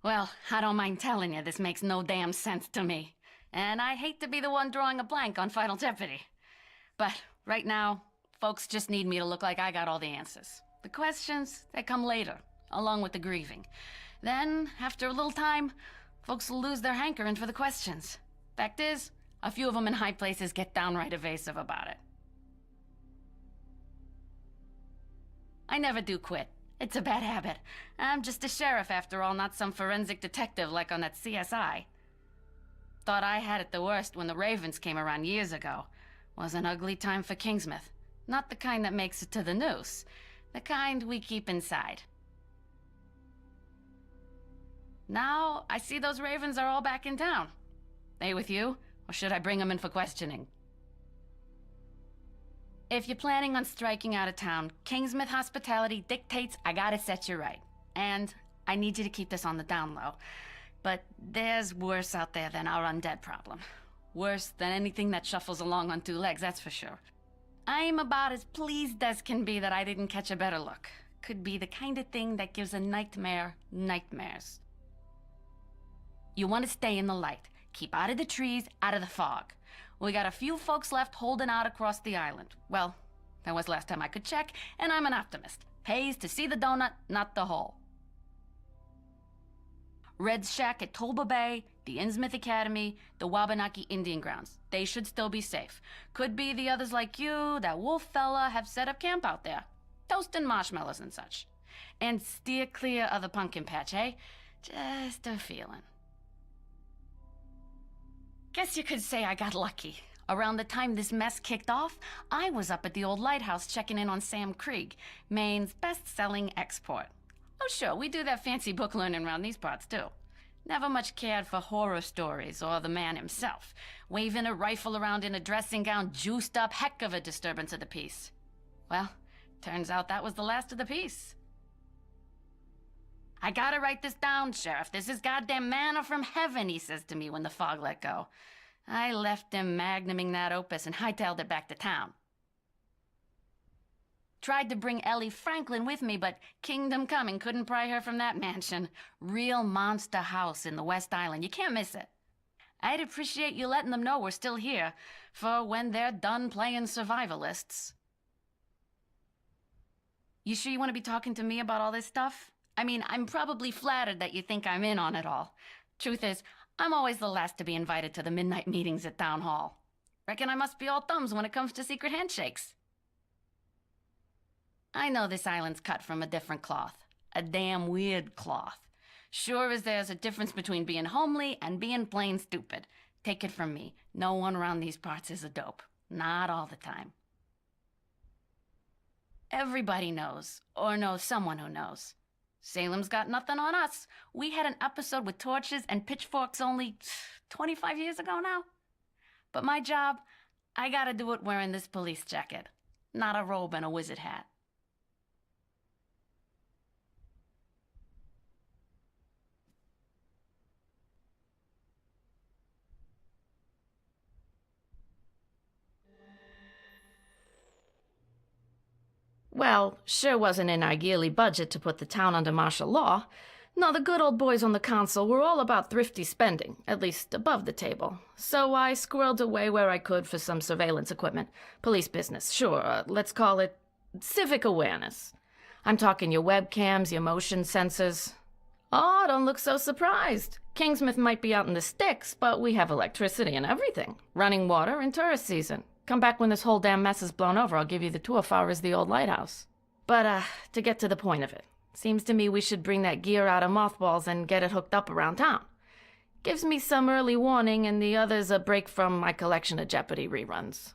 Well, I don't mind telling you, this makes no damn sense to me. And I hate to be the one drawing a blank on Final Jeopardy. But right now, folks just need me to look like I got all the answers. The questions, they come later, along with the grieving. Then, after a little time, folks will lose their hankering for the questions. Fact is, a few of them in high places get downright evasive about it. I never do quit. It's a bad habit. I'm just a sheriff after all, not some forensic detective like on that CSI. Thought I had it the worst when the Ravens came around years ago. Was an ugly time for Kingsmouth. Not the kind that makes it to the news. The kind we keep inside. Now, I see those Ravens are all back in town. They with you? Or should I bring them in for questioning? If you're planning on striking out of town, Kingsmouth hospitality dictates I gotta set you right. And I need you to keep this on the down low. But there's worse out there than our undead problem. Worse than anything that shuffles along on two legs, that's for sure. I'm about as pleased as can be that I didn't catch a better look. Could be the kind of thing that gives a nightmare nightmares. You want to stay in the light. Keep out of the trees, out of the fog. We got a few folks left holding out across the island. Well, that was last time I could check, and I'm an optimist. Pays to see the donut, not the hole. Red's Shack at Tolba Bay, the Innsmouth Academy, the Wabanaki Indian Grounds. They should still be safe. Could be the others like you, that wolf fella, have set up camp out there. Toasting marshmallows and such. And steer clear of the pumpkin patch, eh? Just a feeling. Guess you could say I got lucky. Around the time this mess kicked off, I was up at the old lighthouse checking in on Sam Krieg, Maine's best-selling export. Oh sure, we do that fancy book learning around these parts too. Never much cared for horror stories or the man himself. Waving a rifle around in a dressing gown, juiced up, heck of a disturbance of the peace. Well, turns out that was the last of the peace. I gotta write this down, Sheriff. This is goddamn manna from heaven, he says to me when the fog let go. I left him magnuming that opus and hightailed it back to town. Tried to bring Ellie Franklin with me, but Kingdom Coming couldn't pry her from that mansion. Real monster house in the West Island. You can't miss it. I'd appreciate you letting them know we're still here, for when they're done playing survivalists. You sure you want to be talking to me about all this stuff? I mean, I'm probably flattered that you think I'm in on it all. Truth is, I'm always the last to be invited to the midnight meetings at Town Hall. Reckon I must be all thumbs when it comes to secret handshakes. I know this island's cut from a different cloth. A damn weird cloth. Sure as there's a difference between being homely and being plain stupid. Take it from me, no one around these parts is a dope. Not all the time. Everybody knows, or knows someone who knows. Salem's got nothing on us. We had an episode with torches and pitchforks only 25 years ago now. But my job, I gotta do it wearing this police jacket. Not a robe and a wizard hat. Well, sure wasn't in our yearly budget to put the town under martial law. No, the good old boys on the council were all about thrifty spending, at least above the table. So I squirreled away where I could for some surveillance equipment. Police business, sure, let's call it civic awareness. I'm talking your webcams, your motion sensors. Oh, don't look so surprised. Kingsmouth might be out in the sticks, but we have electricity and everything. Running water in tourist season. Come back when this whole damn mess is blown over. I'll give you the tour far as the old lighthouse. But, to get to the point of it. Seems to me we should bring that gear out of mothballs and get it hooked up around town. Gives me some early warning and the others a break from my collection of Jeopardy reruns.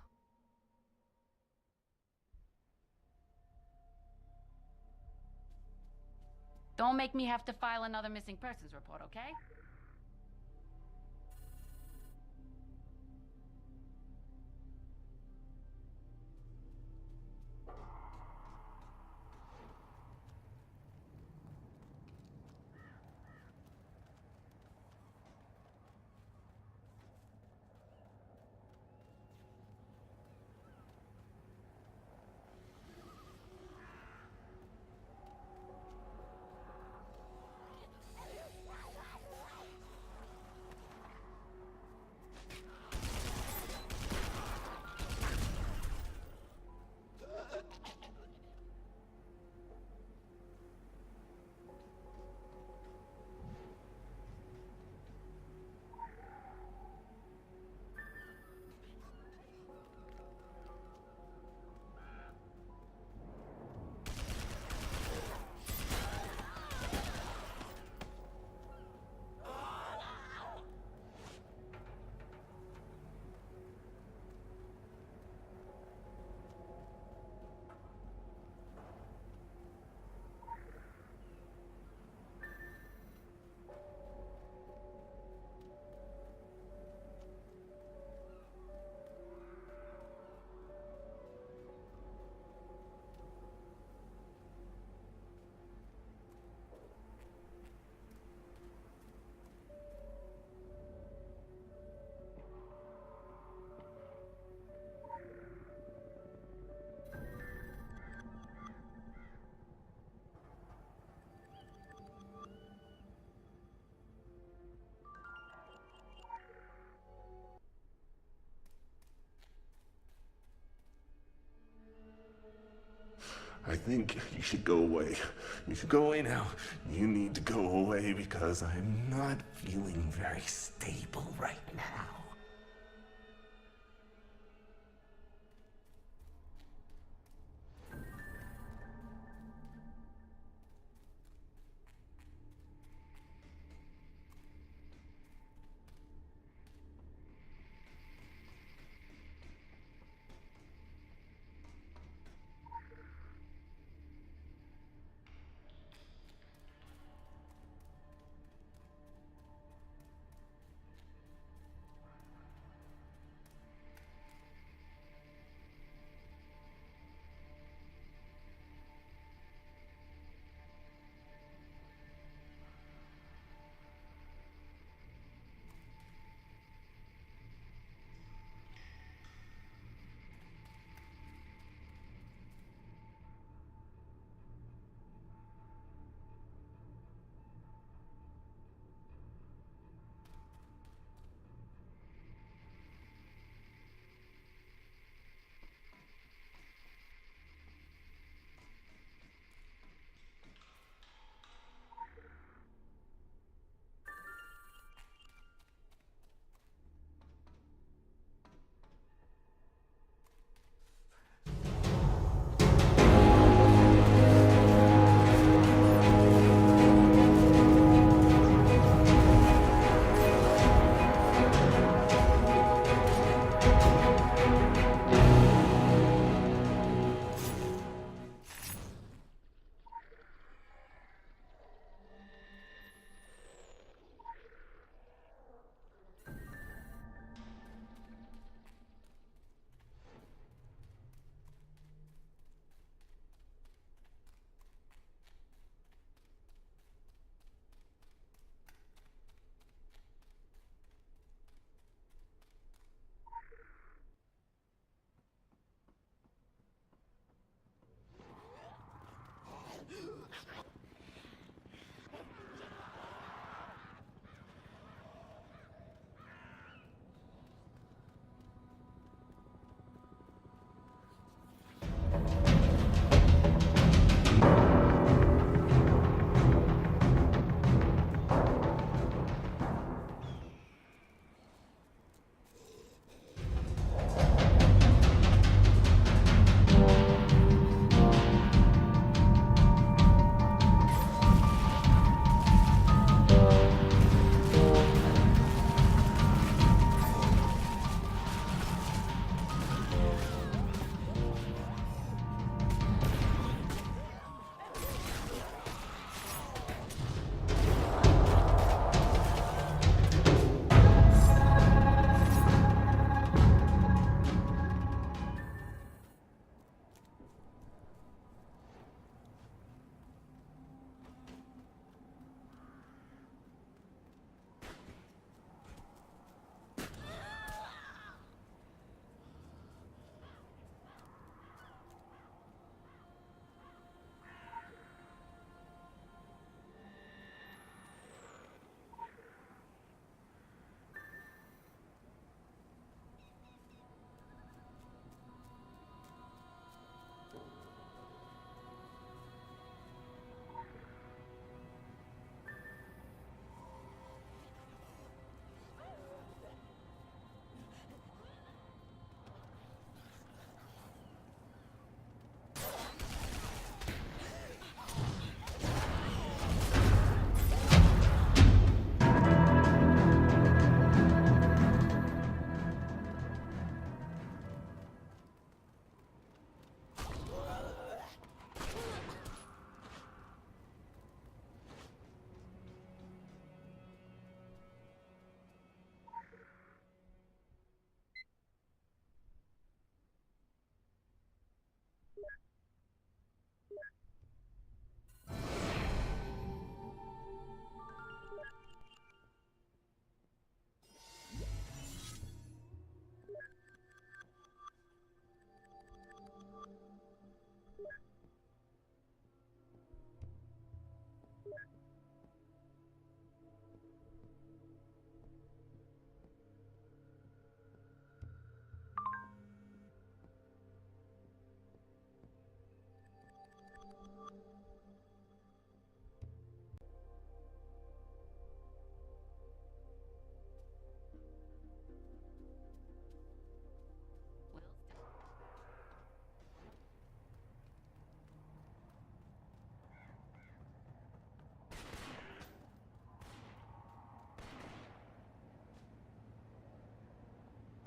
Don't make me have to file another missing persons report, okay? I think you should go away. You should go away now. You need to go away because I'm not feeling very stable right now.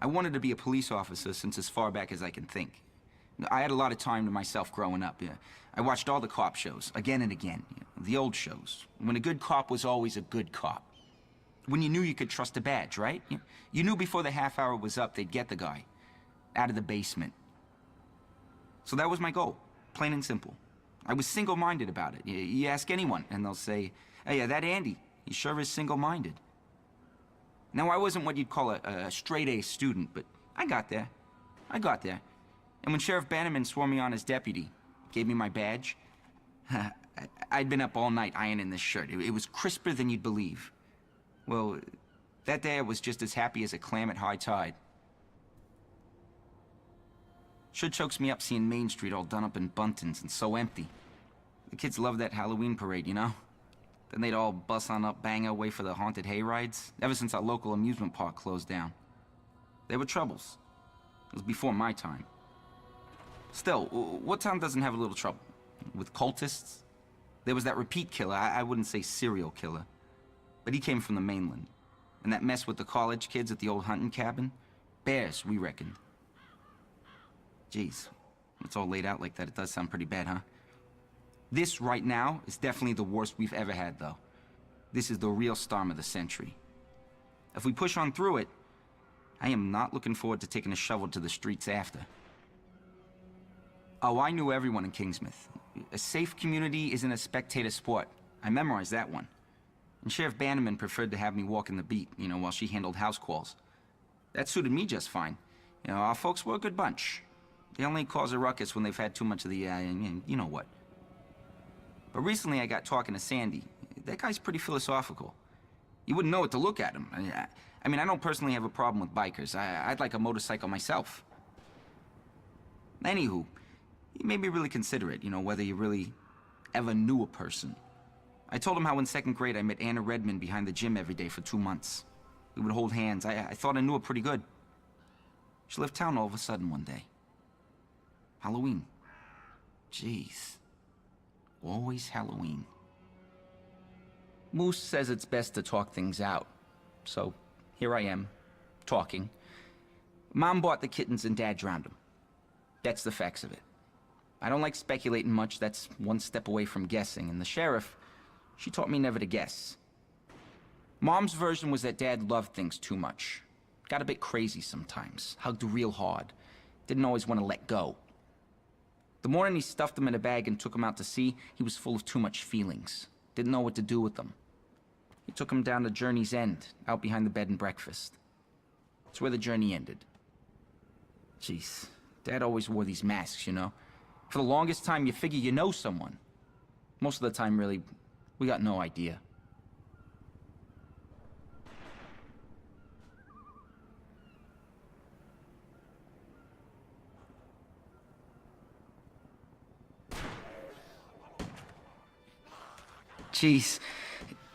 I wanted to be a police officer since as far back as I can think. I had a lot of time to myself growing up. Yeah. I watched all the cop shows, again and again. The old shows. When a good cop was always a good cop. When you knew you could trust a badge, right? You knew before the half hour was up, they'd get the guy. Out of the basement. So that was my goal. Plain and simple. I was single-minded about it. You ask anyone, and they'll say, "Hey, yeah, that Andy, he sure is single-minded." Now, I wasn't what you'd call a straight-A student, but I got there. I got there. And when Sheriff Bannerman swore me on as deputy, gave me my badge, I'd been up all night ironing this shirt. It was crisper than you'd believe. Well, that day I was just as happy as a clam at high tide. Sure chokes me up seeing Main Street all done up in buntings and so empty. The kids love that Halloween parade, you know? Then they'd all bus on up Bangor way for the haunted hay rides, ever since our local amusement park closed down. There were troubles. It was before my time. Still, what town doesn't have a little trouble? With cultists? There was that repeat killer, I wouldn't say serial killer, but he came from the mainland. And that mess with the college kids at the old hunting cabin? Bears, we reckoned. Jeez, it's all laid out like that. It does sound pretty bad, huh? This, right now, is definitely the worst we've ever had, though. This is the real storm of the century. If we push on through it, I am not looking forward to taking a shovel to the streets after. Oh, I knew everyone in Kingsmouth. A safe community isn't a spectator sport. I memorized that one. And Sheriff Bannerman preferred to have me walking the beat, while she handled house calls. That suited me just fine. Our folks were a good bunch. They only cause a ruckus when they've had too much of the, you know what. But recently I got talking to Sandy. That guy's pretty philosophical. You wouldn't know it to look at him. I mean, I don't personally have a problem with bikers. I'd like a motorcycle myself. Anywho, he made me really consider it, whether you really ever knew a person. I told him how in second grade I met Anna Redmond behind the gym every day for 2 months. We would hold hands. I thought I knew her pretty good. She left town all of a sudden one day. Halloween. Jeez. Always Halloween. Moose says it's best to talk things out. So, here I am, talking. Mom bought the kittens and Dad drowned them. That's the facts of it. I don't like speculating much. That's one step away from guessing. And the sheriff, she taught me never to guess. Mom's version was that Dad loved things too much. Got a bit crazy sometimes. Hugged real hard. Didn't always want to let go. The morning he stuffed them in a bag and took them out to sea, he was full of too much feelings. Didn't know what to do with them. He took them down to Journey's End, out behind the bed and breakfast. It's where the journey ended. Jeez, Dad always wore these masks, For the longest time, you figure you know someone. Most of the time, really, we got no idea. Jeez,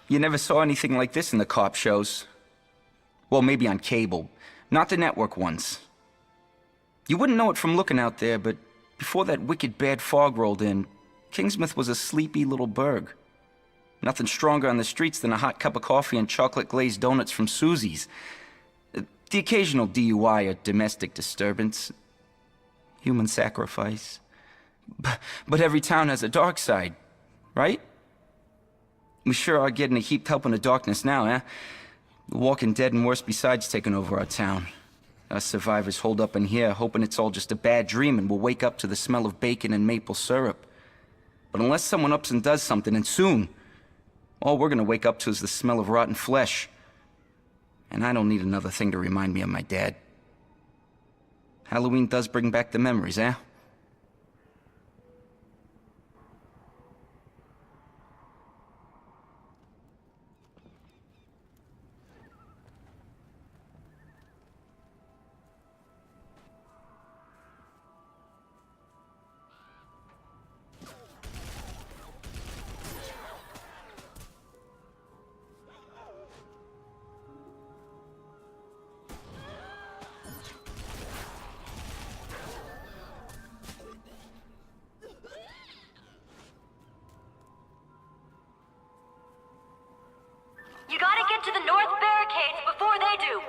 you never saw anything like this in the cop shows. Well, maybe on cable, not the network ones. You wouldn't know it from looking out there, but before that wicked bad fog rolled in, Kingsmouth was a sleepy little burg. Nothing stronger on the streets than a hot cup of coffee and chocolate-glazed donuts from Susie's. The occasional DUI or domestic disturbance. Human sacrifice. But every town has a dark side, right? We sure are getting a heaped help in the darkness now, eh? The Walking Dead and worse besides taking over our town. Us survivors hold up in here, hoping it's all just a bad dream and we'll wake up to the smell of bacon and maple syrup. But unless someone ups and does something, and soon, all we're gonna wake up to is the smell of rotten flesh. And I don't need another thing to remind me of my dad. Halloween does bring back the memories, eh? You gotta get to the north barricades before they do.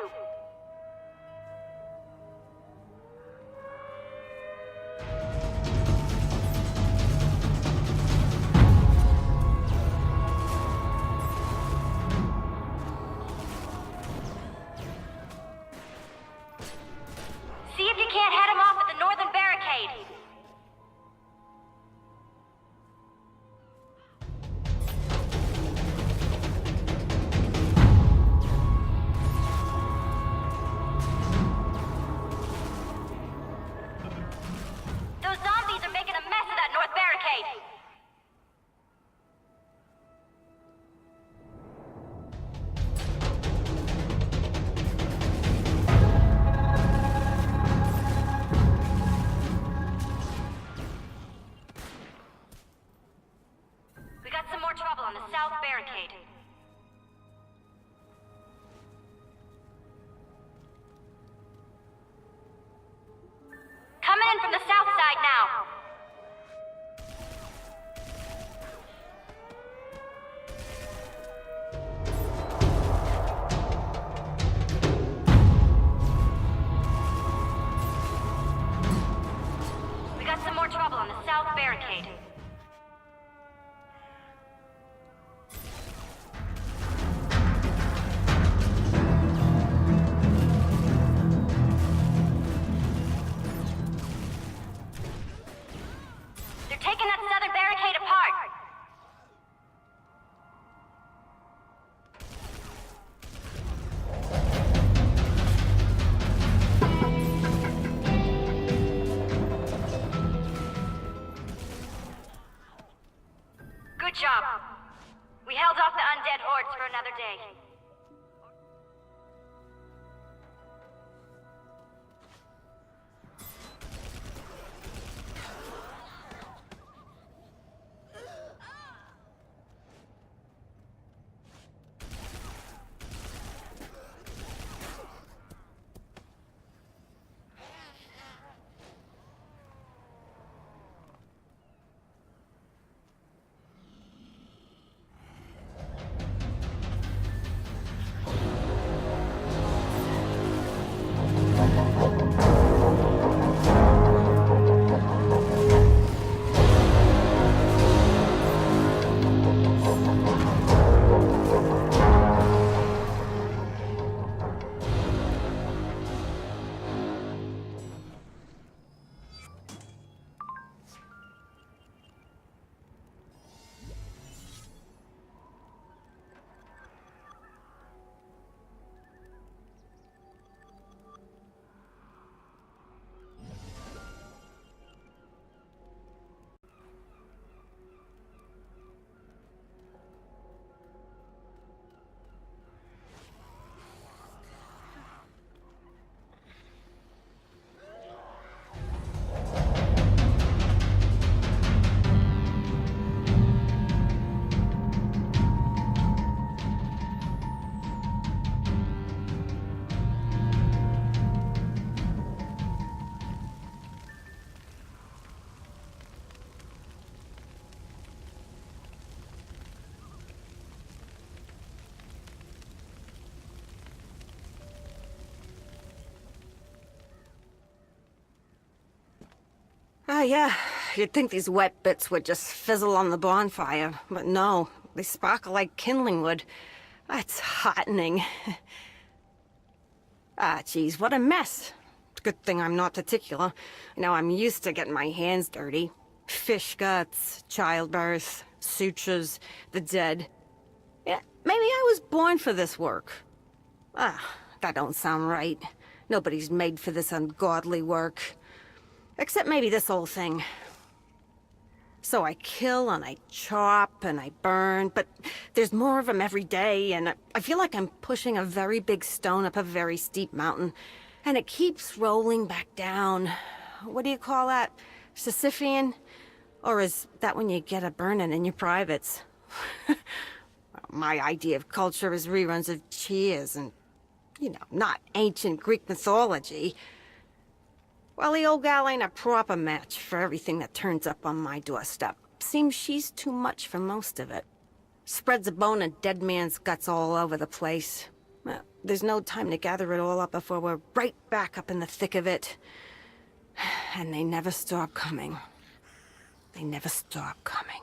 in from the south side now. We got some more trouble on the south barricade. They're taking that southern barricade apart. Good job. We held off the undead hordes for another day. Yeah, you'd think these wet bits would just fizzle on the bonfire, but no, they sparkle like kindling wood. That's heartening. Geez, what a mess. Good thing I'm not particular. I'm used to getting my hands dirty. Fish guts, childbirth, sutures, the dead. Yeah, maybe I was born for this work. That don't sound right. Nobody's made for this ungodly work. Except maybe this old thing. So I kill and I chop and I burn, but there's more of them every day, and I feel like I'm pushing a very big stone up a very steep mountain, and it keeps rolling back down. What do you call that? Sisyphean? Or is that when you get a burning in your privates? My idea of culture is reruns of Cheers and, not ancient Greek mythology. Well, the old gal ain't a proper match for everything that turns up on my doorstep. Seems she's too much for most of it. Spreads a bone of dead man's guts all over the place. Well, there's no time to gather it all up before we're right back up in the thick of it. And they never stop coming. They never stop coming.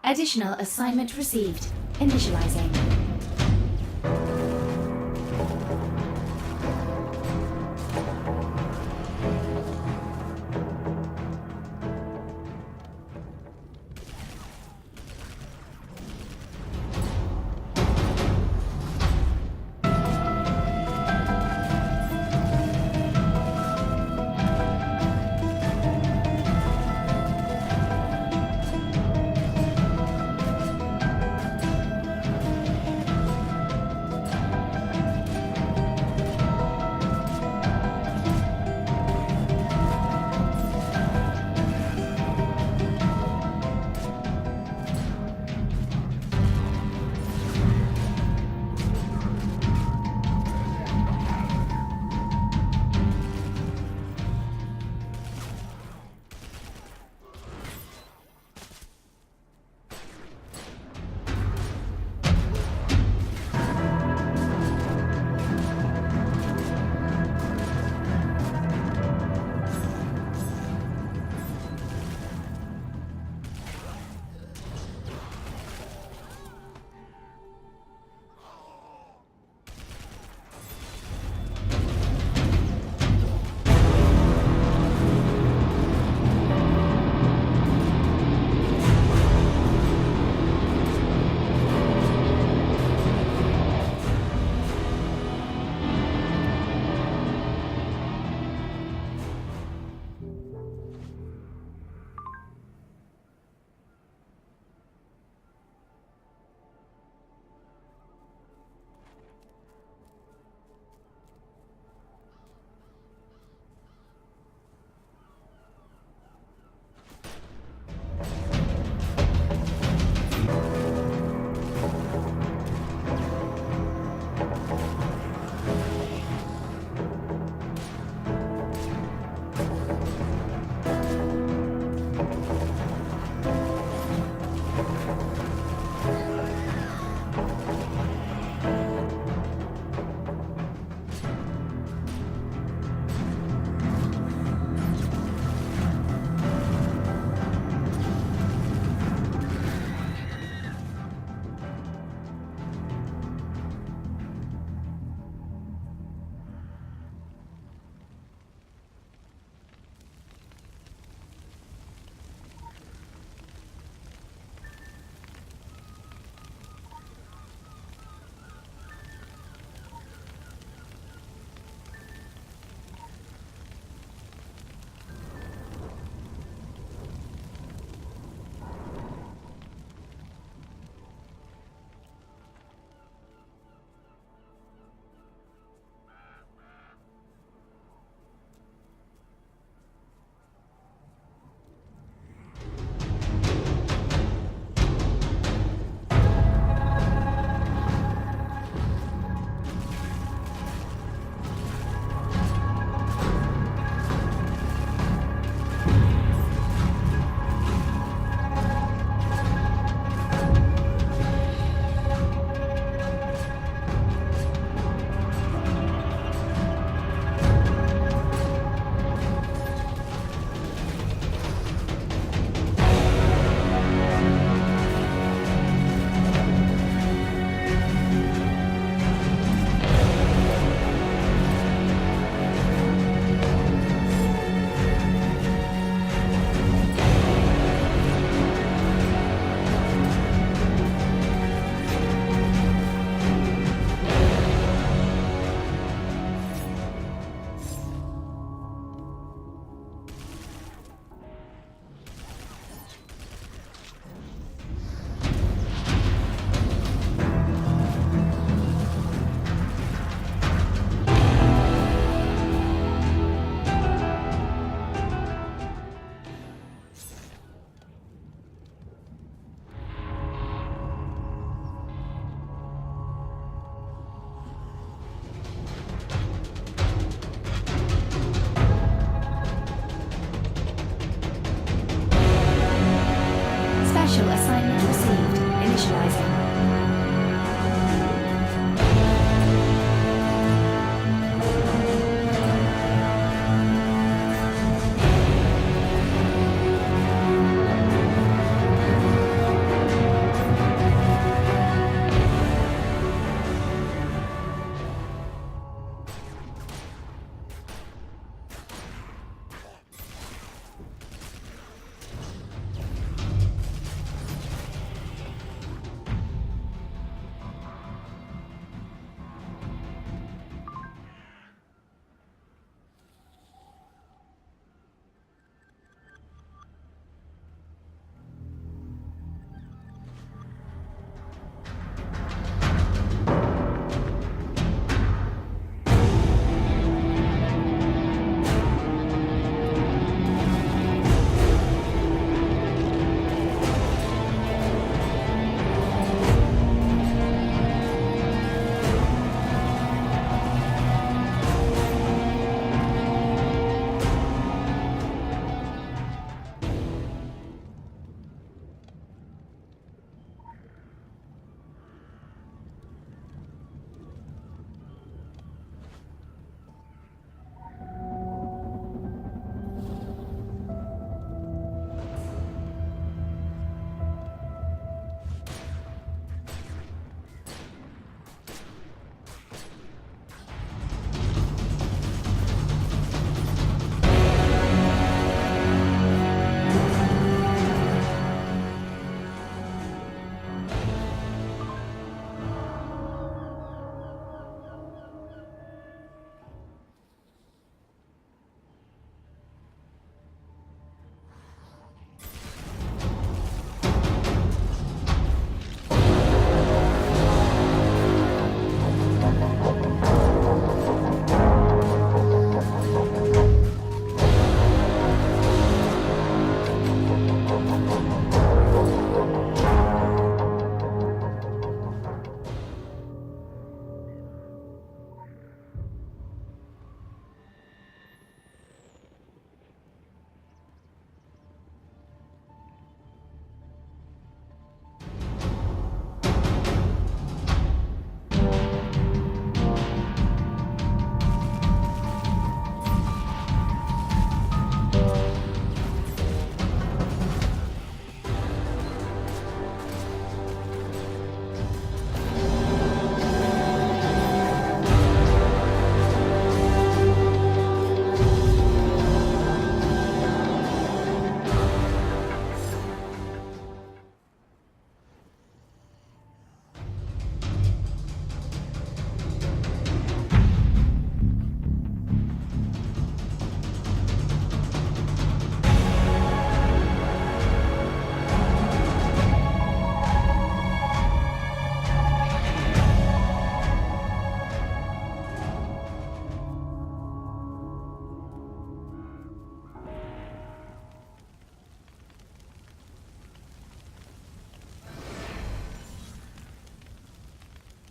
Additional assignment received. Initializing.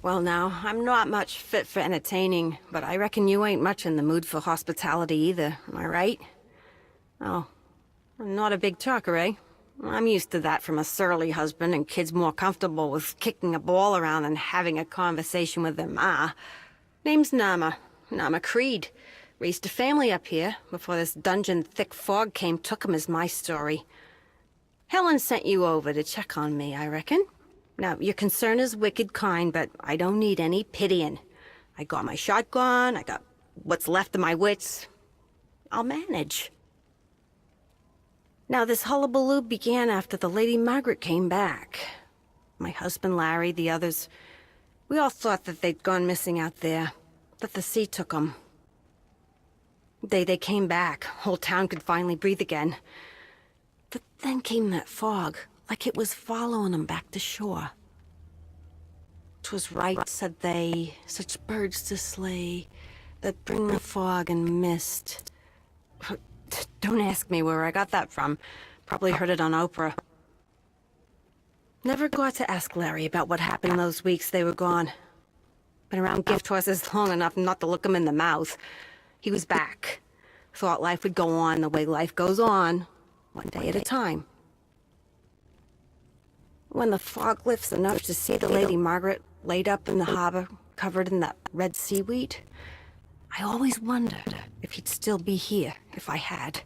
Well now, I'm not much fit for entertaining, but I reckon you ain't much in the mood for hospitality either, am I right? Oh, I'm not a big talker, eh? I'm used to that from a surly husband, and kids more comfortable with kicking a ball around than having a conversation with their ma. Name's Nama. Nama Creed. Raised a family up here before this dungeon thick fog came took 'em is my story. Helen sent you over to check on me, I reckon. Now, your concern is wicked kind, but I don't need any pitying. I got my shotgun, I got what's left of my wits. I'll manage. Now, this hullabaloo began after the Lady Margaret came back. My husband Larry, the others, we all thought that they'd gone missing out there, that the sea took 'em. They came back. Whole town could finally breathe again. But then came that fog, like it was following 'em back to shore. 'Twas right, said they, such birds to slay, that bring the fog and mist. Don't ask me where I got that from. Probably heard it on Oprah. Never got to ask Larry about what happened those weeks they were gone. Been around gift horses long enough not to look him in the mouth. He was back. Thought life would go on the way life goes on, one day at a time. When the fog lifts enough to see the Lady Margaret laid up in the harbor, covered in that red seaweed, I always wondered if he'd still be here if I had.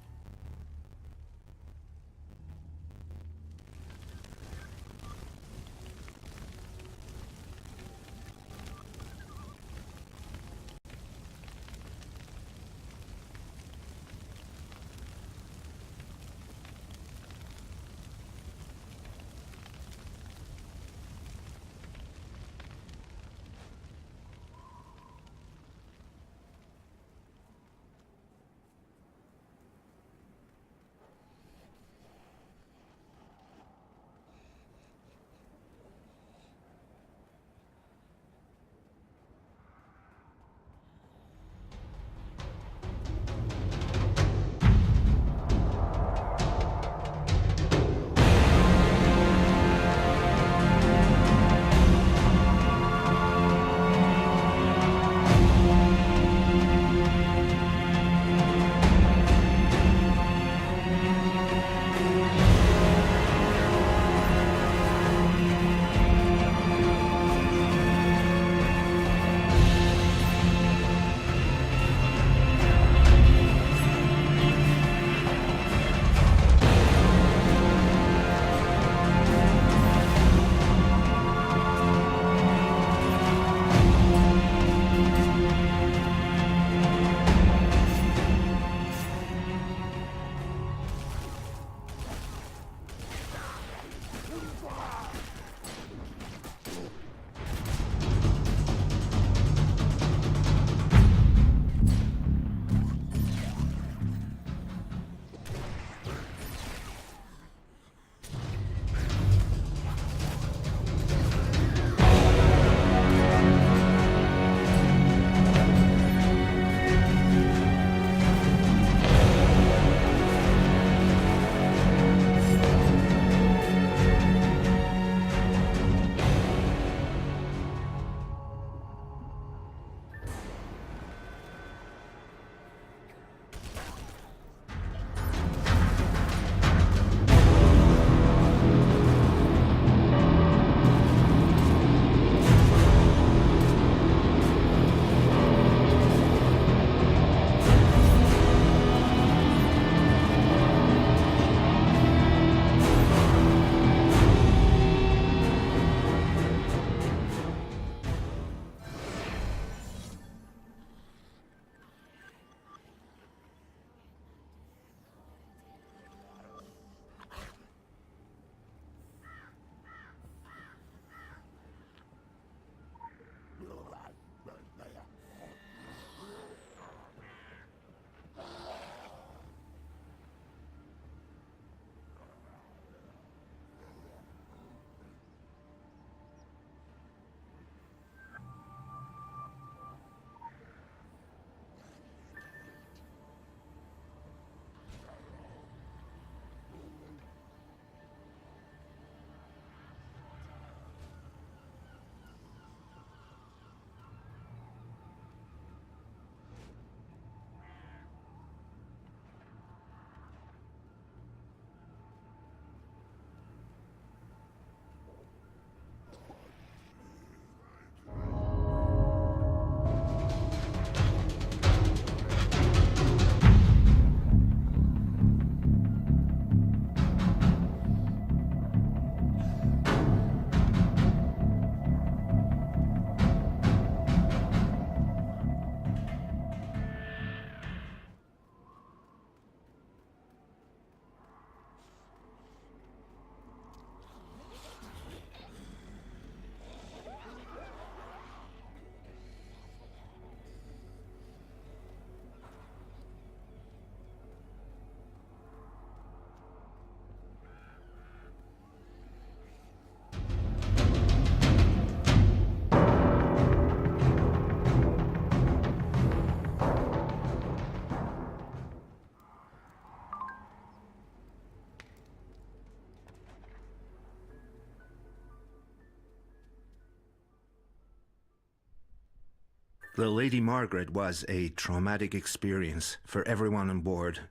The Lady Margaret was a traumatic experience for everyone on board.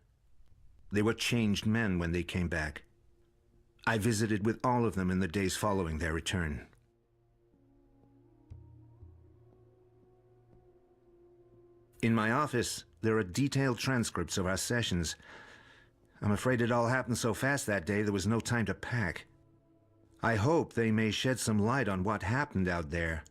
They were changed men when they came back. I visited with all of them in the days following their return. In my office, there are detailed transcripts of our sessions. I'm afraid it all happened so fast that day there was no time to pack. I hope they may shed some light on what happened out there.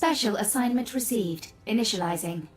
Special assignment received. Initializing.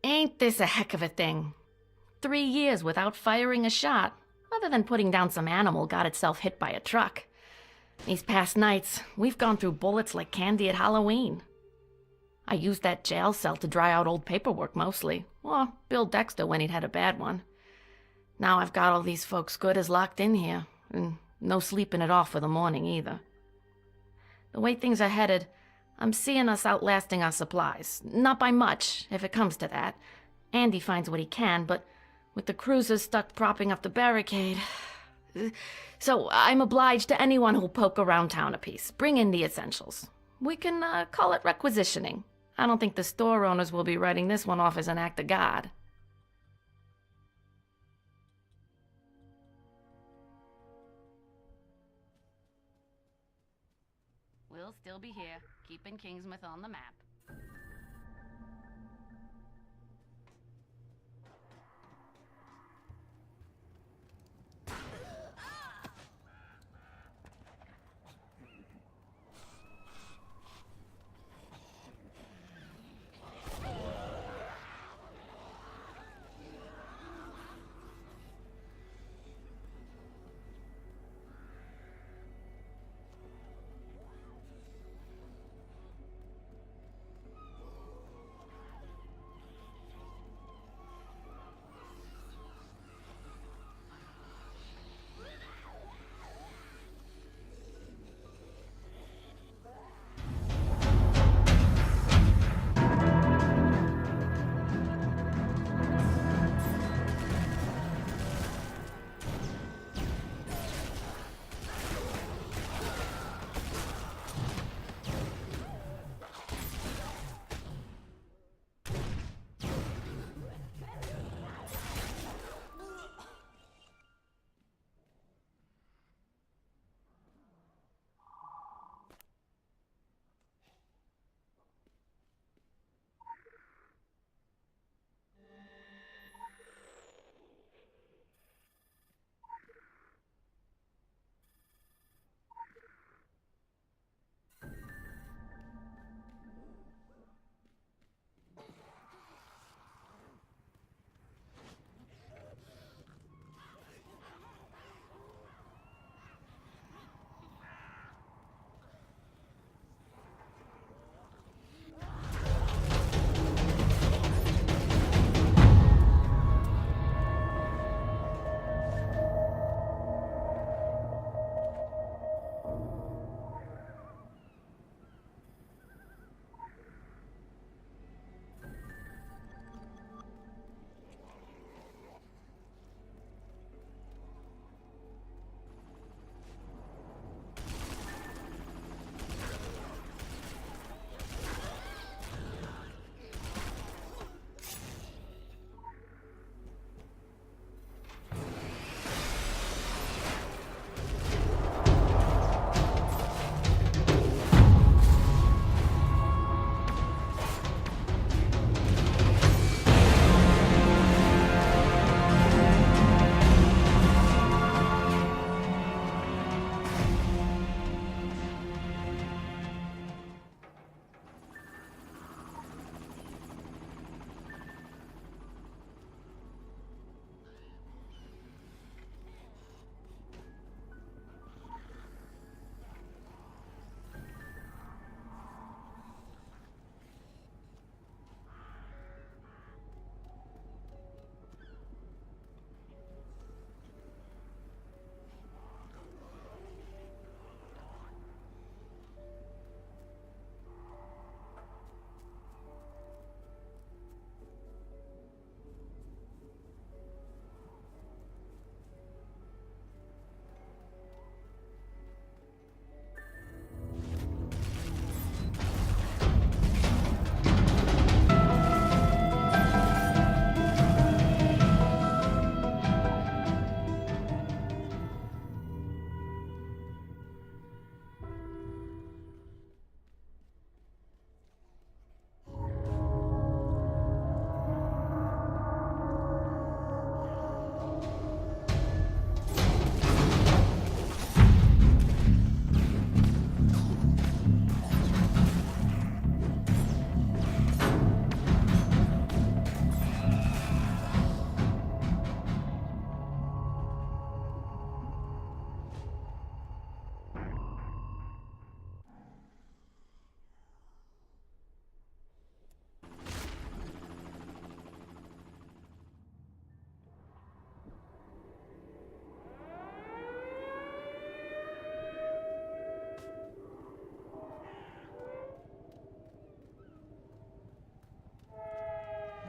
Ain't this a heck of a thing? 3 years without firing a shot, other than putting down some animal got itself hit by a truck. These past nights, we've gone through bullets like candy at Halloween. I used that jail cell to dry out old paperwork mostly, or Bill Dexter when he'd had a bad one. Now I've got all these folks good as locked in here, and no sleeping it off for the morning either. The way things are headed, I'm seeing us outlasting our supplies. Not by much, if it comes to that. Andy finds what he can, but with the cruisers stuck propping up the barricade... So I'm obliged to anyone who'll poke around town a piece. Bring in the essentials. We can call it requisitioning. I don't think the store owners will be writing this one off as an act of God. We'll still be here, keeping Kingsmouth on the map.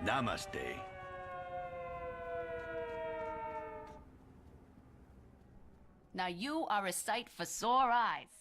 Namaste. Now you are a sight for sore eyes.